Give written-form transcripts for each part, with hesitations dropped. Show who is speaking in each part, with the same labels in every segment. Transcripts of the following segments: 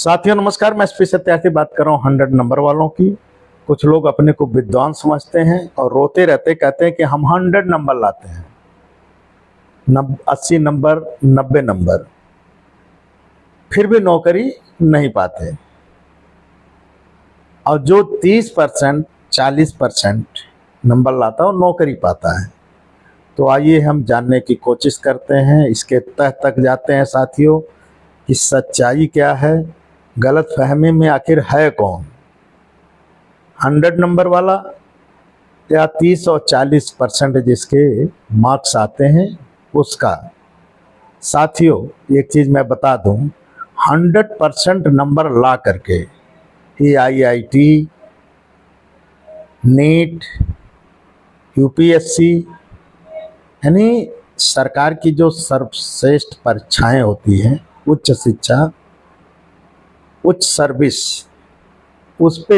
Speaker 1: साथियों नमस्कार, मैं एसपी सत्यार्थी बात कर रहा हूँ 100 नंबर वालों की। कुछ लोग अपने को विद्वान समझते हैं और रोते रहते, कहते हैं कि हम 100 नंबर लाते हैं, 80 नंबर, 90 नंबर, फिर भी नौकरी नहीं पाते। और जो 30%, 40% नंबर लाता है वो नौकरी पाता है। तो आइए हम जानने की कोशिश करते हैं, इसके तह तक जाते हैं साथियों कि सच्चाई क्या है, गलत फहमी में आखिर है कौन, 100 नंबर वाला या 30 और 40% जिसके मार्क्स आते हैं उसका। साथियों एक चीज़ मैं बता दूं, 100% नंबर ला करके ये IIT, नीट, UPSC यानी सरकार की जो सर्वश्रेष्ठ परीक्षाएं होती हैं, उच्च शिक्षा, उच्च सर्विस, उस पे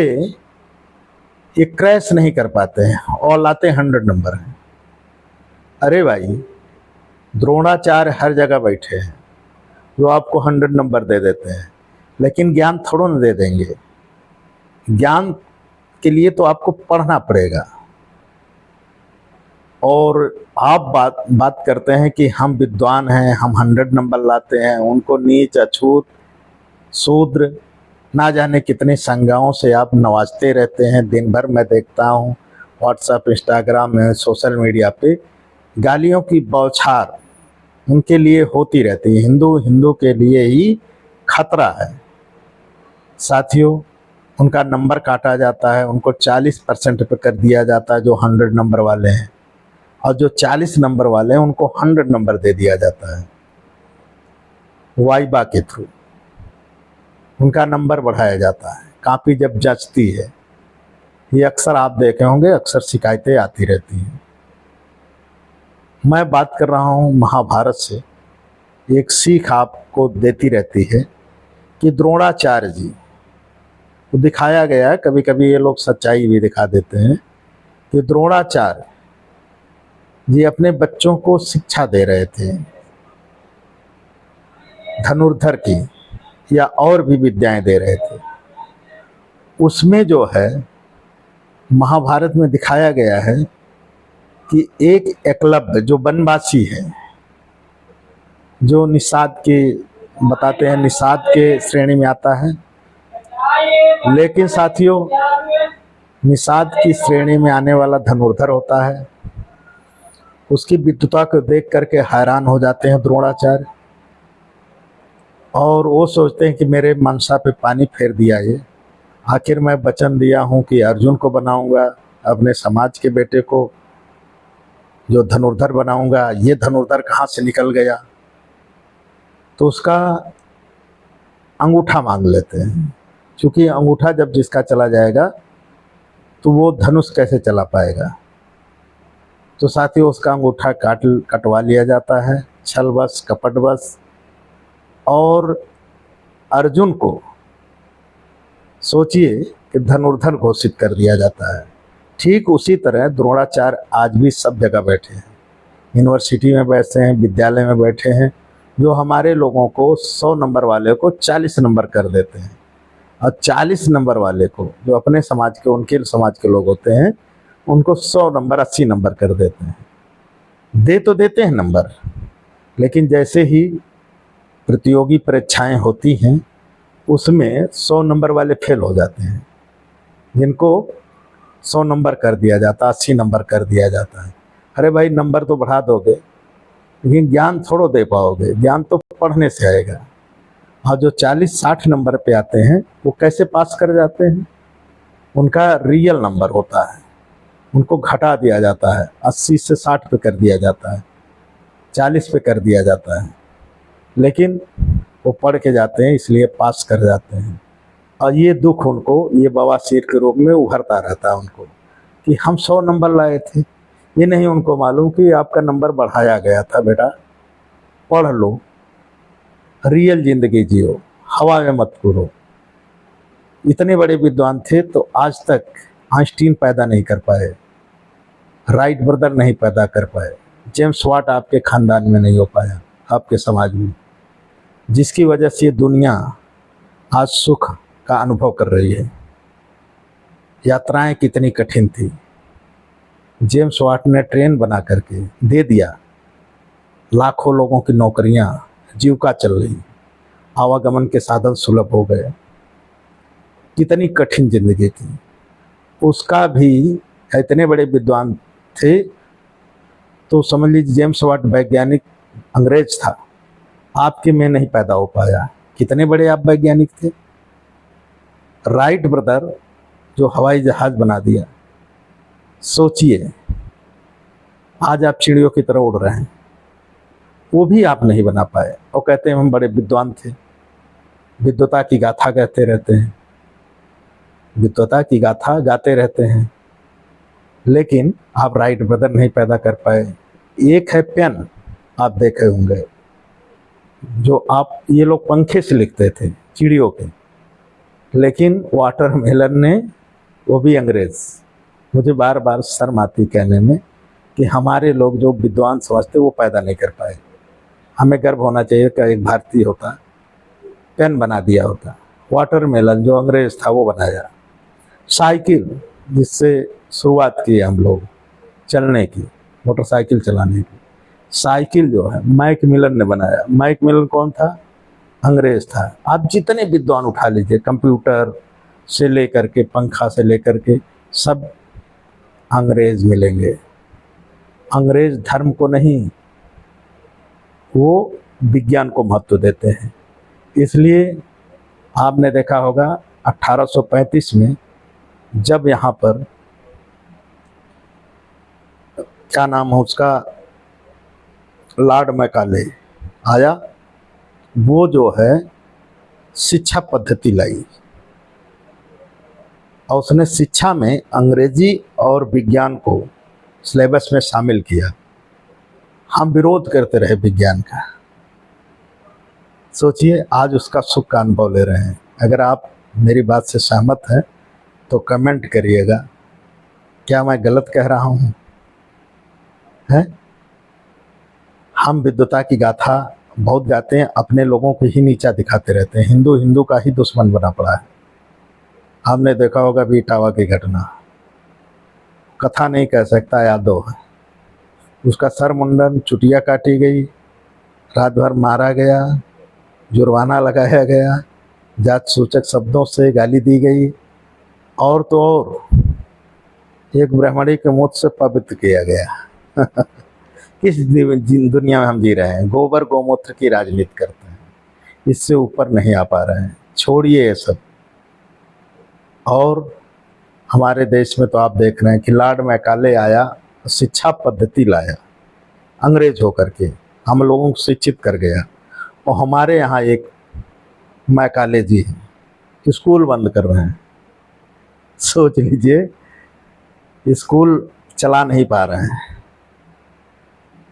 Speaker 1: ये क्रैश नहीं कर पाते हैं और लाते 100 नंबर हैं। अरे भाई, द्रोणाचार्य हर जगह बैठे हैं जो आपको 100 नंबर दे देते हैं, लेकिन ज्ञान थोड़ा न दे देंगे। ज्ञान के लिए तो आपको पढ़ना पड़ेगा। और आप बात करते हैं कि हम विद्वान हैं, हम 100 नंबर लाते हैं, उनको नीच, अछूत, शूद्र, ना जाने कितनी संज्ञाओं से आप नवाजते रहते हैं। दिन भर मैं देखता हूँ व्हाट्सएप, इंस्टाग्राम में, सोशल मीडिया पे गालियों की बौछार उनके लिए होती रहती है। हिंदू के लिए ही खतरा है। साथियों उनका नंबर काटा जाता है, उनको 40% पे कर दिया जाता है जो 100 नंबर वाले हैं, और जो 40 नंबर वाले हैं उनको 100 नंबर दे दिया जाता है वाइबा के थ्रू। उनका नंबर बढ़ाया जाता है, कॉपी जब जचती है। ये अक्सर आप देखे होंगे, अक्सर शिकायतें आती रहती हैं। मैं बात कर रहा हूँ महाभारत से। एक सीख आपको देती रहती है कि द्रोणाचार्य जी को दिखाया गया है, कभी कभी ये लोग सच्चाई भी दिखा देते हैं, कि द्रोणाचार्य जी अपने बच्चों को शिक्षा दे रहे थे धनुर्धर की या और भी विद्याएं दे रहे थे। उसमें जो है महाभारत में दिखाया गया है कि एक एकलव्य जो वनवासी है, जो निषाद के बताते हैं, निषाद के श्रेणी में आता है, लेकिन साथियों निषाद की श्रेणी में आने वाला धनुर्धर होता है। उसकी विद्वता को देख करके हैरान हो जाते हैं द्रोणाचार्य, और वो सोचते हैं कि मेरे मनसा पे पानी फेर दिया ये। आखिर मैं वचन दिया हूँ कि अर्जुन को बनाऊंगा, अपने समाज के बेटे को जो धनुर्धर बनाऊंगा, ये धनुर्धर कहाँ से निकल गया। तो उसका अंगूठा मांग लेते हैं, क्योंकि अंगूठा जब जिसका चला जाएगा तो वो धनुष कैसे चला पाएगा। तो साथियों उसका अंगूठा कटवा लिया जाता है, छलवश, कपटवश, और अर्जुन को सोचिए कि धनुर्धर घोषित कर दिया जाता है। ठीक उसी तरह द्रोणाचार्य आज भी सब जगह बैठे हैं, यूनिवर्सिटी में बैठे हैं, विद्यालय में बैठे हैं, जो हमारे लोगों को 100 नंबर वाले को 40 नंबर कर देते हैं, और 40 नंबर वाले को जो अपने समाज के, उनके समाज के लोग होते हैं, उनको 100 नंबर, 80 नंबर कर देते हैं। दे तो देते हैं नंबर, लेकिन जैसे ही प्रतियोगी परीक्षाएं होती हैं उसमें 100 नंबर वाले फेल हो जाते हैं, जिनको 100 नंबर कर दिया जाता, 80 नंबर कर दिया जाता है। अरे भाई, नंबर तो बढ़ा दोगे लेकिन ज्ञान थोड़ो दे पाओगे, ज्ञान तो पढ़ने से आएगा। और जो 40-60 नंबर पे आते हैं वो कैसे पास कर जाते हैं, उनका रियल नंबर होता है, उनको घटा दिया जाता है, 80 से 60 पे कर दिया जाता है, 40 पे कर दिया जाता है, लेकिन वो पढ़ के जाते हैं इसलिए पास कर जाते हैं। और ये दुख उनको, ये बवासीर के रूप में उभरता रहता है उनको कि हम 100 नंबर लाए थे। ये नहीं उनको मालूम कि आपका नंबर बढ़ाया गया था। बेटा पढ़ लो, रियल जिंदगी जियो, हवा में मत कूदो। इतने बड़े विद्वान थे तो आज तक आइंस्टीन पैदा नहीं कर पाए, राइट ब्रदर नहीं पैदा कर पाए, जेम्स वाट आपके खानदान में नहीं हो पाया, आपके समाज में, जिसकी वजह से दुनिया आज सुख का अनुभव कर रही है। यात्राएं कितनी कठिन थी, जेम्स वाट ने ट्रेन बना करके दे दिया, लाखों लोगों की नौकरियां, जीविका चल रही, आवागमन के साधन सुलभ हो गए। कितनी कठिन जिंदगी थी। उसका भी इतने बड़े विद्वान थे, तो समझ लीजिए जेम्स वाट वैज्ञानिक अंग्रेज था, आपके में नहीं पैदा हो पाया। कितने बड़े आप वैज्ञानिक थे। राइट ब्रदर जो हवाई जहाज बना दिया, सोचिए आज आप चिड़ियों की तरह उड़ रहे हैं, वो भी आप नहीं बना पाए। और कहते हैं हम बड़े विद्वान थे, विद्वता की गाथा कहते रहते हैं, विद्वता की गाथा गाते रहते हैं, लेकिन आप राइट ब्रदर नहीं पैदा कर पाए। एक है पेन, आप देखे होंगे, जो आप ये लोग पंखे से लिखते थे चिड़ियों के, लेकिन वाटरमेलन ने, वो भी अंग्रेज। मुझे बार बार शर्म आती कहने में कि हमारे लोग जो विद्वान समझते वो पैदा नहीं कर पाए। हमें गर्व होना चाहिए कि एक भारतीय होता, पेन बना दिया होता। वाटरमेलन जो अंग्रेज था वो बनाया। साइकिल जिससे शुरुआत की हम लोग चलने की, मोटरसाइकिल चलाने की, साइकिल जो है मैक मिलन ने बनाया। मैक मिलन कौन था? अंग्रेज था। आप जितने विद्वान उठा लीजिए, कंप्यूटर से लेकर के पंखा से लेकर के सब अंग्रेज मिलेंगे। अंग्रेज धर्म को नहीं, वो विज्ञान को महत्व देते हैं। इसलिए आपने देखा होगा 1835 में जब यहाँ पर क्या नाम है उसका, लॉर्ड मैकाले आया, वो जो है शिक्षा पद्धति लाई और उसने शिक्षा में अंग्रेजी और विज्ञान को सिलेबस में शामिल किया। हम विरोध करते रहे विज्ञान का। सोचिए आज उसका सुख का अनुभव ले रहे हैं। अगर आप मेरी बात से सहमत हैं तो कमेंट करिएगा, क्या मैं गलत कह रहा हूँ? है हम विद्वता की गाथा बहुत गाते हैं, अपने लोगों को ही नीचा दिखाते रहते हैं। हिंदू हिंदू का ही दुश्मन बना पड़ा है। हमने देखा होगा भी इटावा की घटना, कथा नहीं कह सकता, यादव है, उसका सर मुंडन, चुटिया काटी गई, रात भर मारा गया, जुर्माना लगाया गया, जात सूचक शब्दों से गाली दी गई, और तो और एक ब्राह्मणी के मुख से पवित्र किया गया। किस दुनिया में हम जी रहे हैं? गोबर गोमूत्र की राजनीति करते हैं, इससे ऊपर नहीं आ पा रहे हैं। छोड़िए ये सब। और हमारे देश में तो आप देख रहे हैं कि लॉर्ड मैकाले आया, शिक्षा पद्धति लाया, अंग्रेज होकर के हम लोगों को शिक्षित कर गया। और हमारे यहाँ एक मैकाले जी हैं, स्कूल बंद कर रहे हैं। सोच लीजिए, स्कूल चला नहीं पा रहे हैं।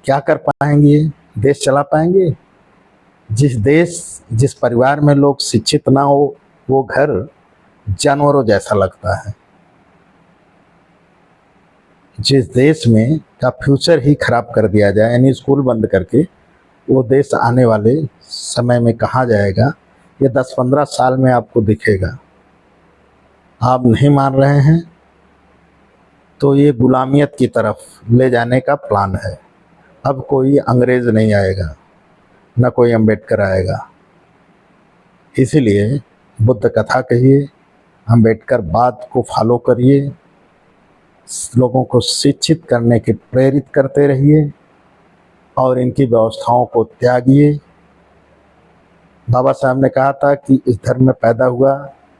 Speaker 1: क्या कर पाएंगे? देश चला पाएंगे? जिस परिवार में लोग शिक्षित ना हो, वो घर जानवरों जैसा लगता है। जिस देश में का फ्यूचर ही खराब कर दिया जाए, यानी स्कूल बंद करके, वो देश आने वाले समय में कहाँ जाएगा, ये 10-15 साल में आपको दिखेगा। आप नहीं मान रहे हैं तो ये गुलामियत की तरफ ले जाने का प्लान है। अब कोई अंग्रेज नहीं आएगा, न कोई अम्बेडकर आएगा। इसीलिए बुद्ध कथा कहिए, अम्बेडकर बात को फॉलो करिए, लोगों को शिक्षित करने के प्रेरित करते रहिए और इनकी व्यवस्थाओं को त्यागिए। बाबा साहब ने कहा था कि इस धर्म में पैदा हुआ,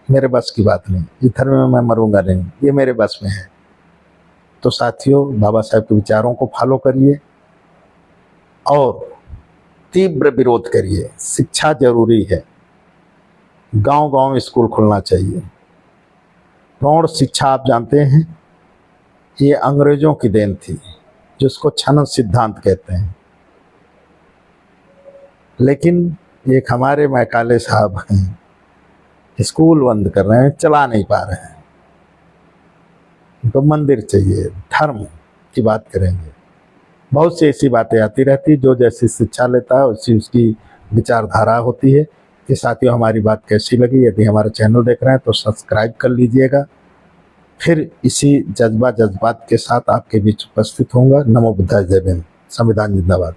Speaker 1: मेरे बस की बात नहीं, इस धर्म में मैं मरूंगा नहीं, ये मेरे बस में है। तो साथियों, बाबा साहब के विचारों को फॉलो करिए और तीव्र विरोध करिए। शिक्षा जरूरी है, गांव-गांव स्कूल खुलना चाहिए। प्रौढ़ शिक्षा आप जानते हैं, ये अंग्रेजों की देन थी, जिसको छनन सिद्धांत कहते हैं। लेकिन एक हमारे मैकाले साहब हैं, स्कूल बंद कर रहे हैं, चला नहीं पा रहे हैं। तो मंदिर चाहिए, धर्म की बात करेंगे। बहुत सी ऐसी बातें आती रहती, जो जैसी शिक्षा लेता है उसी उसकी विचारधारा होती है। कि साथियों हमारी बात कैसी लगी। यदि हमारा चैनल देख रहे हैं तो सब्सक्राइब कर लीजिएगा। फिर इसी जज्बात के साथ आपके बीच उपस्थित होऊंगा। नमो बुद्धाय, जय हिंद, संविधान जिंदाबाद।